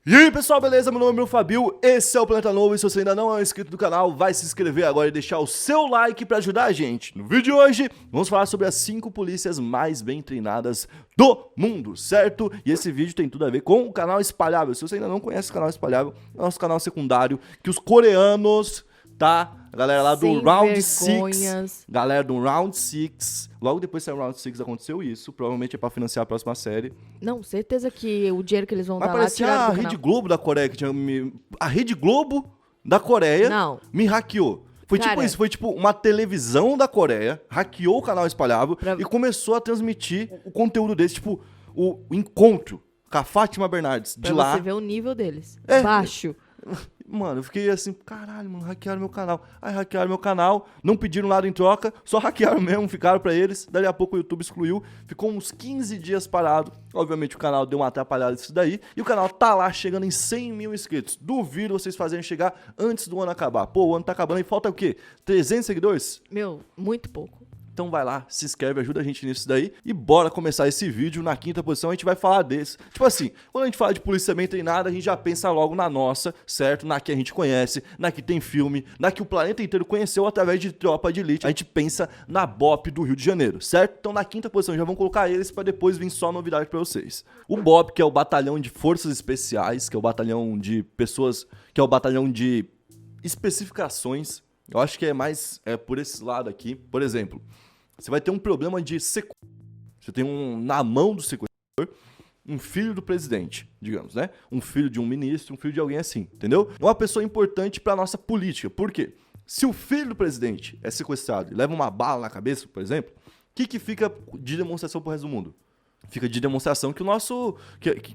E aí pessoal, beleza? Meu nome é Bruno Fabio, esse é o Planeta Novo e se você ainda não é inscrito do canal, vai se inscrever agora e deixar o seu like pra ajudar a gente. No vídeo de hoje, vamos falar sobre as 5 polícias mais bem treinadas do mundo, certo? E esse vídeo tem tudo a ver com o canal Espalhável. Se você ainda não conhece o canal Espalhável, é o nosso canal secundário que os coreanos, tá? A galera lá do Sem Round vergonhas. 6, galera do Round 6, logo depois que saiu o Round 6 aconteceu isso, provavelmente é pra financiar a próxima série. Não, certeza que o dinheiro que eles vão Vai dar lá parecer tiraram a do Rede canal. Globo da Coreia que tinha a Rede Globo da Coreia Não. me hackeou. Foi tipo Cara. isso, foi tipo uma televisão da Coreia, hackeou o canal Espalhável e começou a transmitir o conteúdo desse, tipo, o encontro com a Fátima Bernardes de Pra lá. você ver o nível deles. É. Baixo. Mano, eu fiquei assim, caralho, mano, hackearam meu canal. Aí hackearam meu canal, não pediram nada em troca, só hackearam mesmo, ficaram pra eles. Dali a pouco o YouTube excluiu, ficou uns 15 dias parado. Obviamente o canal deu uma atrapalhada nisso daí. E o canal tá lá chegando em 100 mil inscritos. Duvido vocês fazerem chegar antes do ano acabar. Pô, o ano tá acabando e falta o quê? 300 seguidores? Meu, muito pouco. Então vai lá, se inscreve, ajuda a gente nisso daí e bora começar esse vídeo. Na quinta posição a gente vai falar desse. Tipo assim, quando a gente fala de polícia bem treinada, a gente já pensa logo na nossa, certo? Na que a gente conhece, na que tem filme, na que o planeta inteiro conheceu através de Tropa de Elite. A gente pensa na BOP do Rio de Janeiro, certo? Então na quinta posição já vão colocar eles pra depois vir só novidade pra vocês. O BOP, que é o Batalhão de Forças Especiais, que é o batalhão de pessoas, que é o batalhão de especificações. Eu acho que é mais por esse lado aqui. Por exemplo, você vai ter um problema de sequestro. Você tem na mão do sequestrador um filho do presidente, digamos, né? Um filho de um ministro, um filho de alguém assim, entendeu? É uma pessoa importante pra nossa política. Por quê? Se o filho do presidente é sequestrado e leva uma bala na cabeça, por exemplo, o que fica de demonstração pro resto do mundo? Fica de demonstração que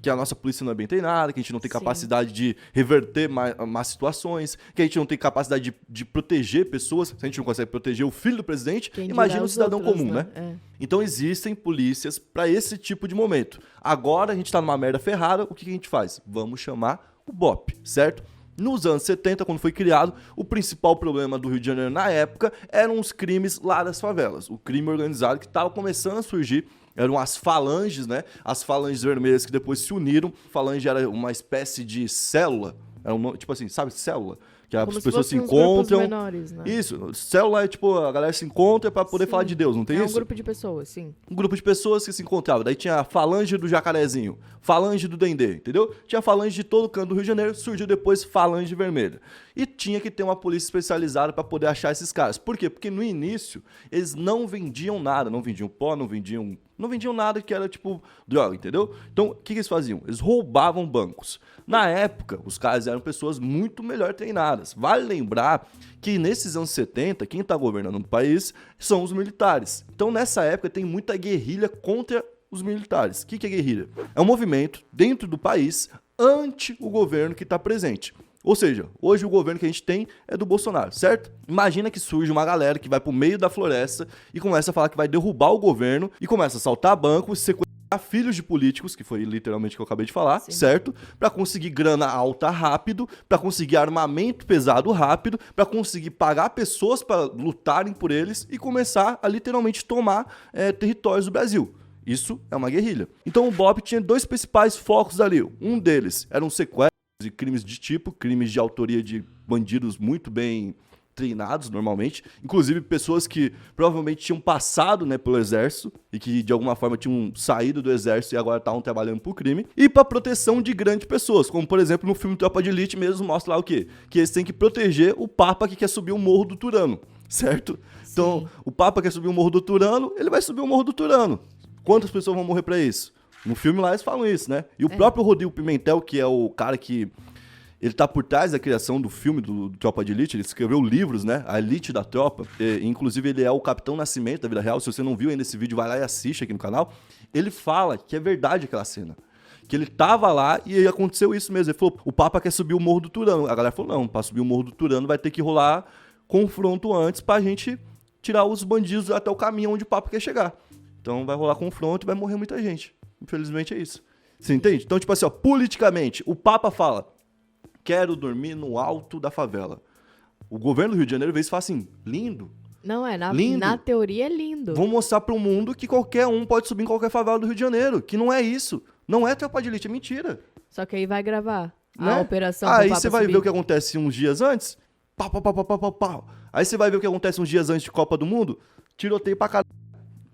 que a nossa polícia não é bem treinada, que a gente não tem capacidade de reverter más situações, que a gente não tem capacidade de proteger pessoas. Se a gente não consegue proteger o filho do presidente, imagina o cidadão comum, né? É. Então existem polícias para esse tipo de momento. Agora a gente tá numa merda ferrada, o que a gente faz? Vamos chamar o BOP, certo? Nos anos 70, quando foi criado, o principal problema do Rio de Janeiro na época eram os crimes lá das favelas. O crime organizado que estava começando a surgir. Eram as falanges, né? As falanges vermelhas que depois se uniram. Falange era uma espécie de célula. Era tipo assim, sabe, célula? Que as pessoas se encontram. Menores, né? Isso, célula é tipo, a galera se encontra pra poder falar de Deus, não tem isso? isso? É um grupo de pessoas, sim. Um grupo de pessoas que se encontravam. Daí tinha a falange do Jacarezinho, falange do Dendê, entendeu? Tinha falange de todo canto do Rio de Janeiro, surgiu depois falange vermelha. E tinha que ter uma polícia especializada pra poder achar esses caras. Por quê? Porque no início eles não vendiam nada, não vendiam pó, não vendiam nada que era tipo droga, entendeu? Então, o que eles faziam? Eles roubavam bancos. Na época, os caras eram pessoas muito melhor treinadas. Vale lembrar que nesses anos 70, quem está governando o país são os militares. Então, nessa época, tem muita guerrilha contra os militares. O que é guerrilha? É um movimento dentro do país anti o governo que está presente. Ou seja, hoje o governo que a gente tem é do Bolsonaro, certo? Imagina que surge uma galera que vai pro meio da floresta e começa a falar que vai derrubar o governo e começa a assaltar bancos, sequestrar filhos de políticos, que foi literalmente o que eu acabei de falar, Sim. certo? Pra conseguir grana alta rápido, pra conseguir armamento pesado rápido, pra conseguir pagar pessoas pra lutarem por eles e começar a literalmente tomar territórios do Brasil. Isso é uma guerrilha. Então o BOP tinha dois principais focos ali. Um deles era um sequestro de crimes de tipo, crimes de autoria de bandidos muito bem treinados normalmente, inclusive pessoas que provavelmente tinham passado, né, pelo exército e que de alguma forma tinham saído do exército e agora estavam trabalhando pro crime, e para proteção de grandes pessoas, como por exemplo no filme Tropa de Elite mesmo mostra lá o quê? Que eles têm que proteger o Papa que quer subir o Morro do Turano, certo? Sim. Então, o Papa quer subir o Morro do Turano, ele vai subir o Morro do Turano. Quantas pessoas vão morrer para isso? No filme lá eles falam isso, né? E o próprio Rodrigo Pimentel, que é o cara que ele tá por trás da criação do filme do Tropa de Elite, ele escreveu livros, né? A Elite da Tropa. Inclusive, ele é o Capitão Nascimento da vida real. Se você não viu ainda esse vídeo, vai lá e assiste aqui no canal. Ele fala que é verdade aquela cena. Que ele tava lá e aconteceu isso mesmo. Ele falou, o Papa quer subir o Morro do Turano. A galera falou, não, pra subir o Morro do Turano vai ter que rolar confronto antes pra gente tirar os bandidos até o caminho onde o Papa quer chegar. Então vai rolar confronto e vai morrer muita gente. Infelizmente é isso. Você entende? Então, tipo assim, ó, politicamente, o Papa fala, quero dormir no alto da favela. O governo do Rio de Janeiro vê isso e fala assim, lindo. Não é, Lindo. na teoria é lindo. Vamos mostrar pro mundo que qualquer um pode subir em qualquer favela do Rio de Janeiro. Que não é isso. Não é Tropa de Elite, é mentira. Só que aí vai gravar. A operação Aí pro você Papa vai subir. ver o que acontece uns dias antes. Pau, pau, pau, pau, pau, pau, pau. Aí você vai ver o que acontece uns dias antes de Copa do Mundo. Tiroteio pra caralho.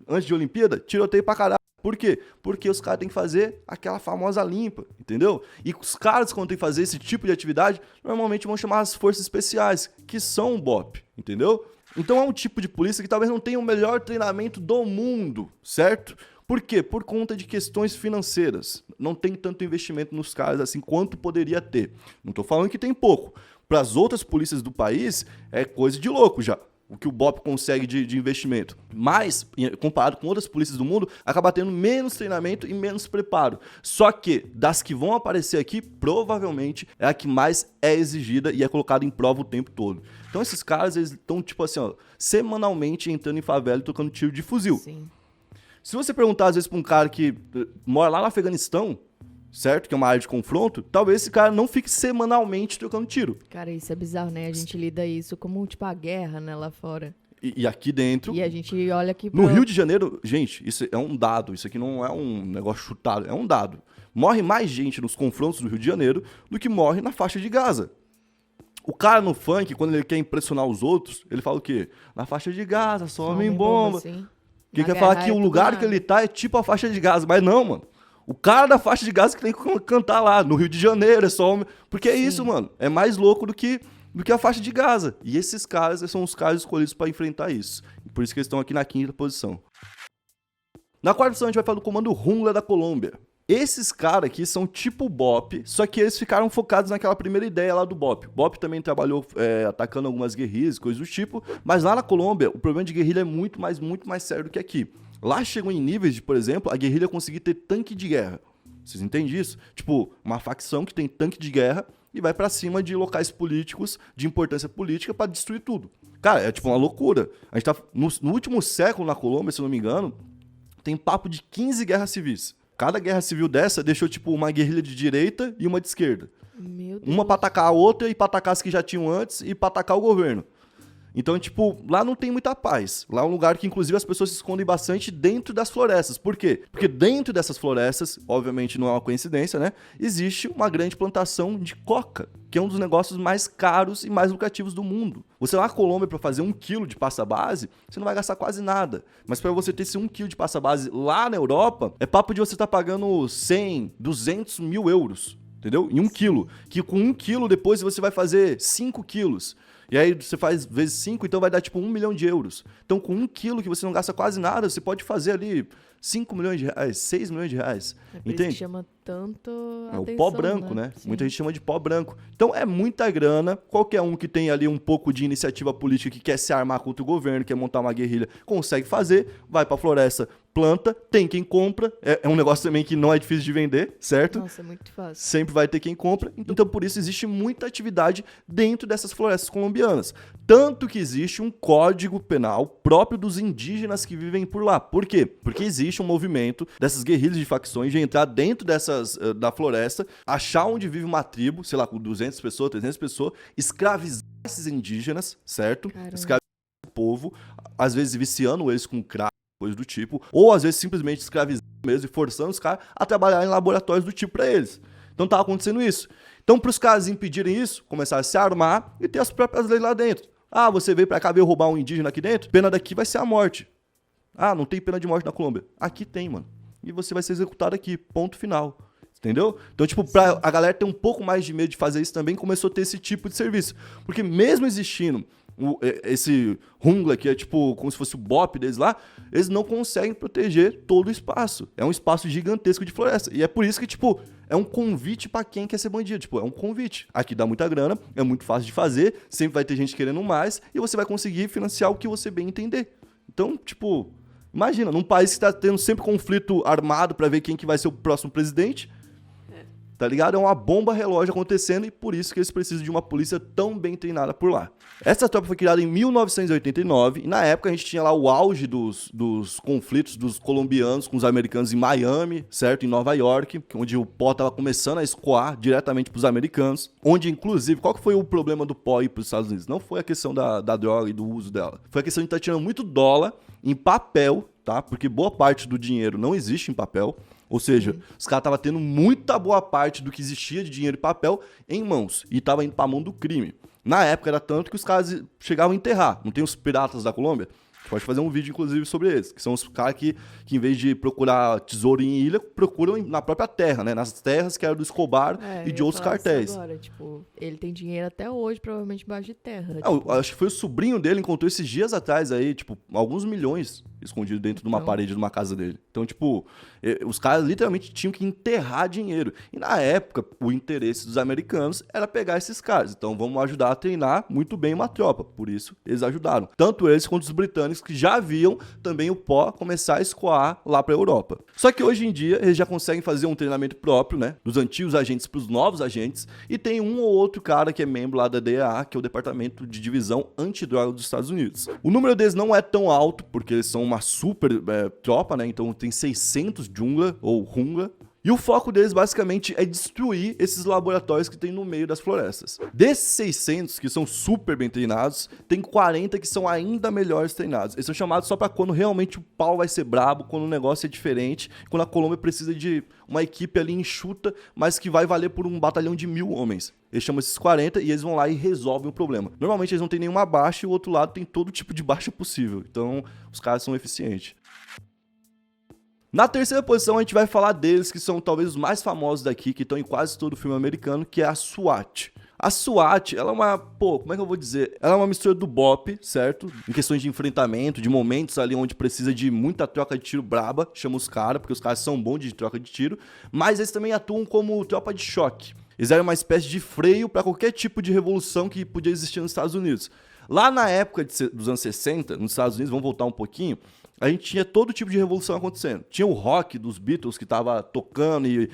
Antes de Olimpíada, tiroteio pra caralho. Por quê? Porque os caras têm que fazer aquela famosa limpa, entendeu? E os caras, quando tem que fazer esse tipo de atividade, normalmente vão chamar as forças especiais, que são o BOP, entendeu? Então é um tipo de polícia que talvez não tenha o melhor treinamento do mundo, certo? Por quê? Por conta de questões financeiras. Não tem tanto investimento nos caras assim quanto poderia ter. Não tô falando que tem pouco. Para as outras polícias do país, é coisa de louco já. O que o BOP consegue de investimento. Mas, comparado com outras polícias do mundo, acaba tendo menos treinamento e menos preparo. Só que, das que vão aparecer aqui, provavelmente é a que mais é exigida e é colocada em prova o tempo todo. Então esses caras, eles estão, tipo assim, ó, semanalmente entrando em favela e tocando tiro de fuzil. Sim. Se você perguntar, às vezes, pra um cara que mora lá no Afeganistão, certo? Que é uma área de confronto, talvez esse cara não fique semanalmente trocando tiro. Cara, isso é bizarro, né? A gente lida isso como, tipo, a guerra, né, lá fora. E aqui dentro... E a gente olha aqui No Rio de Janeiro, gente, isso é um dado, isso aqui não é um negócio chutado, é um dado. Morre mais gente nos confrontos do Rio de Janeiro do que morre na faixa de Gaza. O cara no funk, quando ele quer impressionar os outros, ele fala o quê? Na faixa de Gaza, só homem bomba. Sim. Que quer falar que o lugar que ele tá é tipo a faixa de Gaza, mas não, mano. O cara da faixa de Gaza que tem que cantar lá, no Rio de Janeiro, é só homem. Porque é isso, mano. É mais louco do que a faixa de Gaza. E esses caras são os caras escolhidos pra enfrentar isso. Por isso que eles estão aqui na 5ª posição. Na 4ª posição a gente vai falar do comando Jungla da Colômbia. Esses caras aqui são tipo BOP, só que eles ficaram focados naquela primeira ideia lá do BOP. O BOP também trabalhou atacando algumas guerrilhas, coisas do tipo, mas lá na Colômbia o problema de guerrilha é muito mais sério do que aqui. Lá chegou em níveis de, por exemplo, a guerrilha conseguir ter tanque de guerra. Vocês entendem isso? Tipo, uma facção que tem tanque de guerra e vai pra cima de locais políticos, de importância política, pra destruir tudo. Cara, é tipo uma loucura. A gente tá no último século na Colômbia, se eu não me engano, tem papo de 15 guerras civis. Cada guerra civil dessa deixou, tipo, uma guerrilha de direita e uma de esquerda. Meu Deus. Uma pra atacar a outra e pra atacar as que já tinham antes e pra atacar o governo. Então, tipo, lá não tem muita paz. Lá é um lugar que, inclusive, as pessoas se escondem bastante dentro das florestas. Por quê? Porque dentro dessas florestas, obviamente não é uma coincidência, né? Existe uma grande plantação de coca, que é um dos negócios mais caros e mais lucrativos do mundo. Você lá na Colômbia, para fazer 1 quilo de pasta base, você não vai gastar quase nada. Mas para você ter esse 1 quilo de pasta base lá na Europa, é papo de você estar pagando 100, 200 mil euros. Entendeu? Em 1 quilo. Que com 1 quilo depois você vai fazer 5 quilos. E aí você faz vezes 5, então vai dar tipo 1 milhão de euros. Então com 1 quilo que você não gasta quase nada, você pode fazer ali 5 milhões de reais, 6 milhões de reais. É por isso Entende? que chama tanto É o atenção, pó branco, né? Sim. Muita gente chama de pó branco. Então é muita grana. Qualquer um que tem ali um pouco de iniciativa política que quer se armar contra o governo, quer montar uma guerrilha, consegue fazer, vai pra floresta, planta, tem quem compra. É um negócio também que não é difícil de vender, certo? Nossa, é muito fácil. Sempre vai ter quem compra. Então, por isso, existe muita atividade dentro dessas florestas colombianas. Tanto que existe um código penal próprio dos indígenas que vivem por lá. Por quê? Porque existe um movimento dessas guerrilhas de facções de entrar dentro da floresta, achar onde vive uma tribo, sei lá, com 200 pessoas, 300 pessoas, escravizar esses indígenas, certo? Caramba. Escravizar o povo, às vezes viciando eles com crack, coisa do tipo, ou às vezes simplesmente escravizando mesmo e forçando os caras a trabalhar em laboratórios do tipo pra eles. Então tava acontecendo isso. Então, para os caras impedirem isso, começaram a se armar e ter as próprias leis lá dentro. Ah, você veio pra cá, veio roubar um indígena aqui dentro? Pena daqui vai ser a morte. Ah, não tem pena de morte na Colômbia. Aqui tem, mano. E você vai ser executado aqui, ponto final. Entendeu? Então, tipo, pra a galera ter um pouco mais de medo de fazer isso também, começou a ter esse tipo de serviço. Porque mesmo existindo esse jungla, que é tipo como se fosse o BOP deles lá, eles não conseguem proteger todo o espaço. É um espaço gigantesco de floresta. E é por isso que, tipo, é um convite pra quem quer ser bandido. Tipo, é um convite. Aqui dá muita grana, é muito fácil de fazer, sempre vai ter gente querendo mais, e você vai conseguir financiar o que você bem entender. Então, tipo, imagina, num país que tá tendo sempre conflito armado pra ver quem que vai ser o próximo presidente, tá ligado? É uma bomba relógio acontecendo e por isso que eles precisam de uma polícia tão bem treinada por lá. Essa tropa foi criada em 1989 e na época a gente tinha lá o auge dos conflitos dos colombianos com os americanos em Miami, certo? Em Nova York, onde o pó tava começando a escoar diretamente pros americanos. Onde, inclusive, qual que foi o problema do pó ir pros Estados Unidos? Não foi a questão da droga e do uso dela. Foi a questão de estar tirando muito dólar em papel, tá? Porque boa parte do dinheiro não existe em papel. Ou seja, os caras estavam tendo muita boa parte do que existia de dinheiro e papel em mãos. E estava indo para a mão do crime. Na época era tanto que os caras chegavam a enterrar. Não tem os piratas da Colômbia? Pode fazer um vídeo, inclusive, sobre eles. Que são os caras que em vez de procurar tesouro em ilha, procuram na própria terra, né? Nas terras que eram do Escobar e de outros cartéis. Agora, tipo, ele tem dinheiro até hoje, provavelmente embaixo de terra. Tipo... Acho que foi o sobrinho dele, encontrou esses dias atrás aí, tipo, alguns milhões escondidos dentro de uma parede de uma casa dele. Então, tipo, os caras literalmente tinham que enterrar dinheiro. E na época, o interesse dos americanos era pegar esses caras. Então, vamos ajudar a treinar muito bem uma tropa. Por isso, eles ajudaram. Tanto eles quanto os britânicos, que já viam também o pó começar a escoar lá para a Europa. Só que hoje em dia eles já conseguem fazer um treinamento próprio, né, dos antigos agentes para os novos agentes, e tem um ou outro cara que é membro lá da DEA, que é o Departamento de Divisão Antidroga dos Estados Unidos. O número deles não é tão alto, porque eles são uma super tropa, né, então tem 600 jungla ou runga. E o foco deles, basicamente, é destruir esses laboratórios que tem no meio das florestas. Desses 600, que são super bem treinados, tem 40 que são ainda melhores treinados. Eles são chamados só pra quando realmente o pau vai ser brabo, quando o negócio é diferente, quando a Colômbia precisa de uma equipe ali enxuta, mas que vai valer por um batalhão de 1000 homens. Eles chamam esses 40 e eles vão lá e resolvem o problema. Normalmente eles não têm nenhuma baixa e o outro lado tem todo tipo de baixa possível. Então, os caras são eficientes. Na terceira posição, a gente vai falar deles, que são talvez os mais famosos daqui, que estão em quase todo filme americano, que é a SWAT. A SWAT, ela é uma, como é que eu vou dizer? Ela é uma mistura do BOP, certo? Em questões de enfrentamento, de momentos ali onde precisa de muita troca de tiro braba, chama os caras, porque os caras são bons de troca de tiro, mas eles também atuam como tropa de choque. Eles eram uma espécie de freio para qualquer tipo de revolução que podia existir nos Estados Unidos. Lá na época dos anos 60, nos Estados Unidos, vamos voltar um pouquinho, a gente tinha todo tipo de revolução acontecendo. Tinha o rock dos Beatles que tava tocando e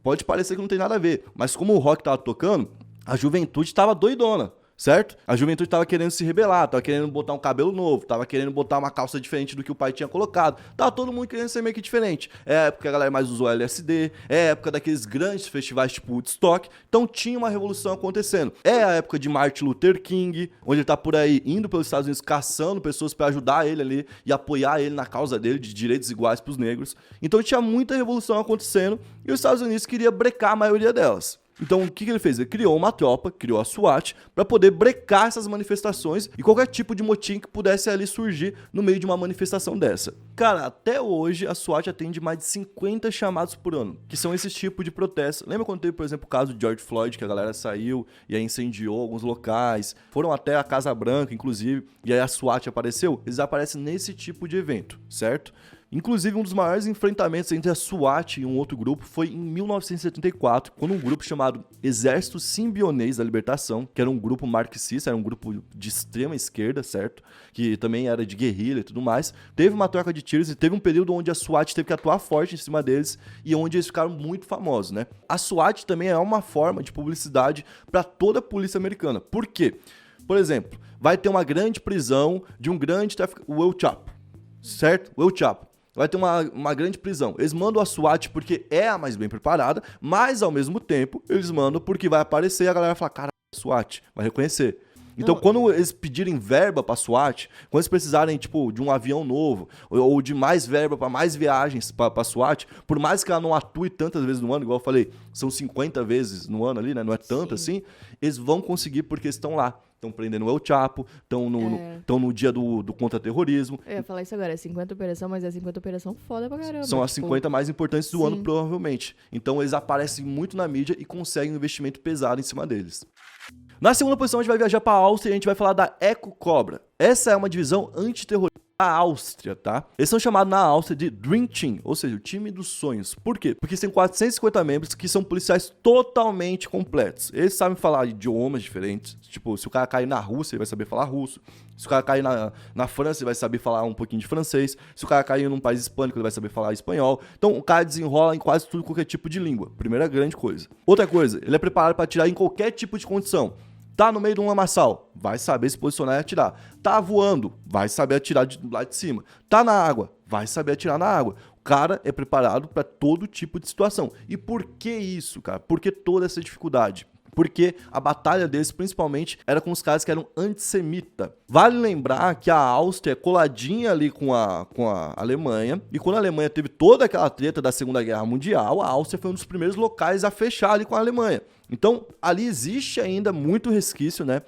pode parecer que não tem nada a ver, mas como o rock tava tocando, a juventude tava doidona, certo? A juventude tava querendo se rebelar, tava querendo botar um cabelo novo, tava querendo botar uma calça diferente do que o pai tinha colocado. Tava todo mundo querendo ser meio que diferente. É a época que a galera mais usou LSD, é a época daqueles grandes festivais tipo Woodstock. Então tinha uma revolução acontecendo. É a época de Martin Luther King, onde ele tá por aí indo pelos Estados Unidos caçando pessoas pra ajudar ele ali e apoiar ele na causa dele de direitos iguais pros negros. Então tinha muita revolução acontecendo e os Estados Unidos queria brecar a maioria delas. Então, o que ele fez? Ele criou uma tropa, criou a SWAT, para poder brecar essas manifestações e qualquer tipo de motim que pudesse ali surgir no meio de uma manifestação dessa. Cara, até hoje a SWAT atende mais de 50 chamados por ano, que são esses tipos de protestos. Lembra quando teve, por exemplo, o caso de George Floyd, que a galera saiu e aí incendiou alguns locais, foram até a Casa Branca, inclusive, e aí a SWAT apareceu? Eles aparecem nesse tipo de evento, certo? Inclusive, um dos maiores enfrentamentos entre a SWAT e um outro grupo foi em 1974, quando um grupo chamado Exército Simbionês da Libertação, que era um grupo marxista, era um grupo de extrema esquerda, certo? Que também era de guerrilha e tudo mais, teve uma troca de tiros e teve um período onde a SWAT teve que atuar forte em cima deles e onde eles ficaram muito famosos, né? A SWAT também é uma forma de publicidade para toda a polícia americana. Por quê? Por exemplo, vai ter uma grande prisão de um grande traficante, o El Chapo, certo? O El Chapo. Vai ter uma grande prisão. Eles mandam a SWAT porque é a mais bem preparada, mas ao mesmo tempo eles mandam porque vai aparecer e a galera vai falar, cara, SWAT, vai reconhecer. Então, quando eles pedirem verba pra SWAT, quando eles precisarem, tipo, de um avião novo, ou de mais verba para mais viagens pra SWAT, por mais que ela não atue tantas vezes no ano, igual eu falei, são 50 vezes no ano ali, né? Não é tanto assim, eles vão conseguir porque estão lá. Estão prendendo o El Chapo, estão no dia do contra-terrorismo. Eu ia falar isso agora, é 50 operação, mas é 50 operação foda pra caramba. São as 50 mais importantes do ano, provavelmente. Então, eles aparecem muito na mídia e conseguem um investimento pesado em cima deles. Na segunda posição, a gente vai viajar para a Áustria e a gente vai falar da Eco Cobra. Essa é uma divisão antiterrorista da Áustria, tá? Eles são chamados na Áustria de Dream Team, ou seja, o time dos sonhos. Por quê? Porque tem 450 membros que são policiais totalmente completos. Eles sabem falar idiomas diferentes. Tipo, se o cara cair na Rússia, ele vai saber falar russo. Se o cara cair na França, ele vai saber falar um pouquinho de francês. Se o cara cair num país hispânico, ele vai saber falar espanhol. Então, o cara desenrola em quase tudo, qualquer tipo de língua. Primeira grande coisa. Outra coisa, ele é preparado para atirar em qualquer tipo de condição. Tá no meio de um lamaçal, vai saber se posicionar e atirar. Tá voando, vai saber atirar lá de cima. Tá na água, vai saber atirar na água. O cara é preparado para todo tipo de situação. E por que isso, cara? Por que toda essa dificuldade? porque a batalha deles principalmente era com os caras que eram antissemita. Vale lembrar que a Áustria é coladinha ali com a Alemanha, e quando a Alemanha teve toda aquela treta da Segunda Guerra Mundial, a Áustria foi um dos primeiros locais a fechar ali com a Alemanha. Então, ali existe ainda muito resquício, né,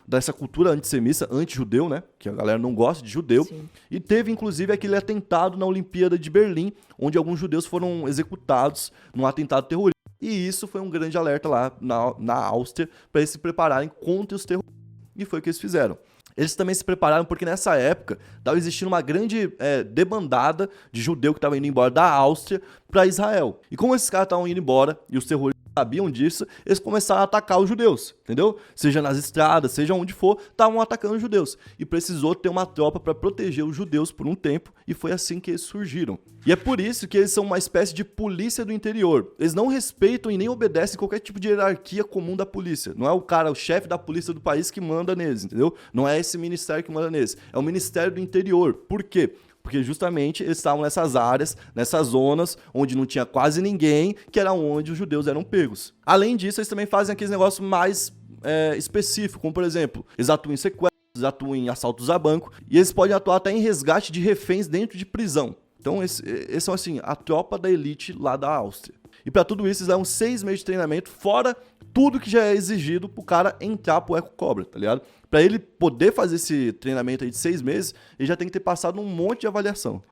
dessa cultura antissemita, anti-judeu, né, que a galera não gosta de judeu. Sim. E teve, inclusive, aquele atentado na Olimpíada de Berlim, onde alguns judeus foram executados num atentado terrorista. E isso foi um grande alerta lá na Áustria para eles se prepararem contra os terroristas. E foi o que eles fizeram. Eles também se prepararam porque nessa época estava existindo uma grande debandada de judeu que estava indo embora da Áustria para Israel. E como esses caras estavam indo embora e os terroristas sabiam disso, eles começaram a atacar os judeus, entendeu? Seja nas estradas, seja onde for, estavam atacando os judeus. E precisou ter uma tropa para proteger os judeus por um tempo, e foi assim que eles surgiram. E é por isso que eles são uma espécie de polícia do interior. Eles não respeitam e nem obedecem qualquer tipo de hierarquia comum da polícia. Não é o cara, o chefe da polícia do país que manda neles, entendeu? Não é esse ministério que manda neles. É o Ministério do Interior. Por quê? Porque justamente eles estavam nessas áreas, nessas zonas, onde não tinha quase ninguém, que era onde os judeus eram pegos. Além disso, eles também fazem aqueles negócios mais específicos, como por exemplo, eles atuam em sequestros, eles atuam em assaltos a banco, e eles podem atuar até em resgate de reféns dentro de prisão. Então, esses são, assim, a tropa da elite lá da Áustria. E para tudo isso, eles dão 6 meses de treinamento, fora tudo que já é exigido pro cara entrar pro Ecocobra, tá ligado? Pra ele poder fazer esse treinamento aí de 6 meses, ele já tem que ter passado um monte de avaliação.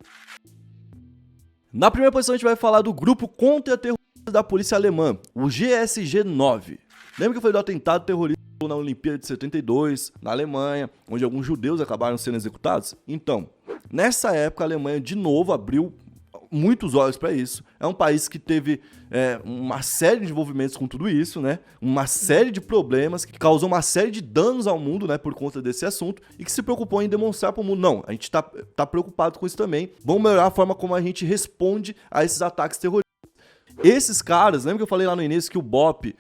Na primeira posição, a gente vai falar do grupo contra-terrorista da polícia alemã, o GSG-9. Lembra que eu falei do atentado terrorista na Olimpíada de 72, na Alemanha, onde alguns judeus acabaram sendo executados? Então, nessa época, a Alemanha de novo abriu muitos olhos para isso. É um país que teve uma série de envolvimentos com tudo isso, né? Uma série de problemas, que causou uma série de danos ao mundo, né? Por conta desse assunto, e que se preocupou em demonstrar para o mundo, não, a gente tá preocupado com isso também, vamos melhorar a forma como a gente responde a esses ataques terroristas. Esses caras, lembra que eu falei lá no início que o BOP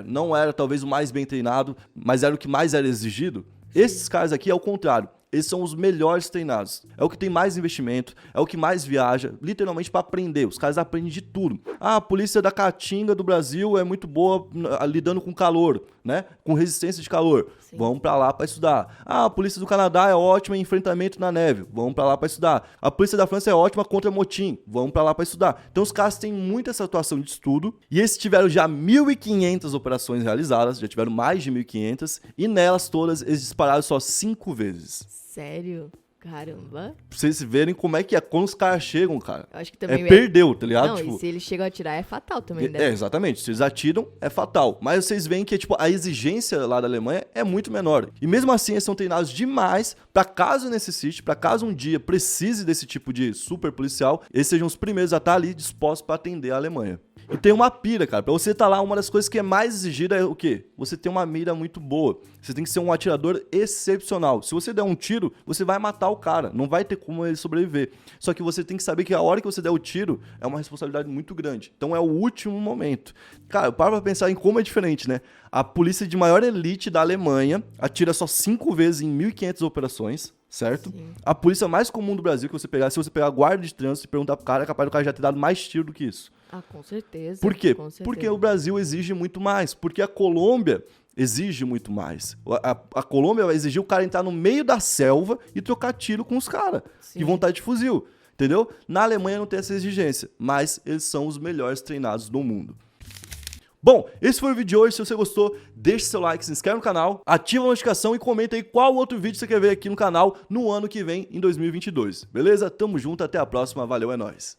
não era talvez o mais bem treinado, mas era o que mais era exigido? Esses caras aqui é o contrário. Eles são os melhores treinados. É o que tem mais investimento, é o que mais viaja, literalmente para aprender. Os caras aprendem de tudo. Ah, a polícia da Caatinga do Brasil é muito boa lidando com calor, né? Com resistência de calor. Sim. Vamos para lá para estudar. Ah, a polícia do Canadá é ótima em enfrentamento na neve. Vamos para lá para estudar. A polícia da França é ótima contra motim. Vamos para lá para estudar. Então os caras têm muita essa atuação de estudo, e eles tiveram já 1.500 operações realizadas, já tiveram mais de 1.500, e nelas todas eles dispararam só 5 vezes. Sério? Caramba. Pra vocês verem como é que é quando os caras chegam, cara. Eu acho que também perdeu, tá ligado? Não, tipo, e se eles chegam a atirar é fatal também, né? Exatamente. Se eles atiram, é fatal. Mas vocês veem que tipo, a exigência lá da Alemanha é muito menor. E mesmo assim, eles são treinados demais pra caso necessite, pra caso um dia precise desse tipo de super policial, eles sejam os primeiros a estar ali dispostos pra atender a Alemanha. E tem uma pira, cara. Pra você estar lá, uma das coisas que é mais exigida é o quê? Você tem uma mira muito boa. Você tem que ser um atirador excepcional. Se você der um tiro, você vai matar o cara. Não vai ter como ele sobreviver. Só que você tem que saber que a hora que você der o tiro é uma responsabilidade muito grande. Então é o último momento. Cara, eu paro pra pensar em como é diferente, né? A polícia de maior elite da Alemanha atira só 5 vezes em 1.500 operações. Certo? Sim. A polícia mais comum do Brasil que você pegar, se você pegar a guarda de trânsito e perguntar pro cara, é capaz do cara já ter dado mais tiro do que isso. Ah, com certeza. Por quê? Com certeza. Porque o Brasil exige muito mais. Porque a Colômbia exige muito mais. A Colômbia vai exigir o cara entrar no meio da selva e trocar tiro com os caras que vão estar de fuzil. Entendeu? Na Alemanha não tem essa exigência, mas eles são os melhores treinados do mundo. Bom, esse foi o vídeo de hoje. Se você gostou, deixe seu like, se inscreve no canal, ativa a notificação e comenta aí qual outro vídeo você quer ver aqui no canal no ano que vem, em 2022. Beleza? Tamo junto, até a próxima. Valeu, é nóis.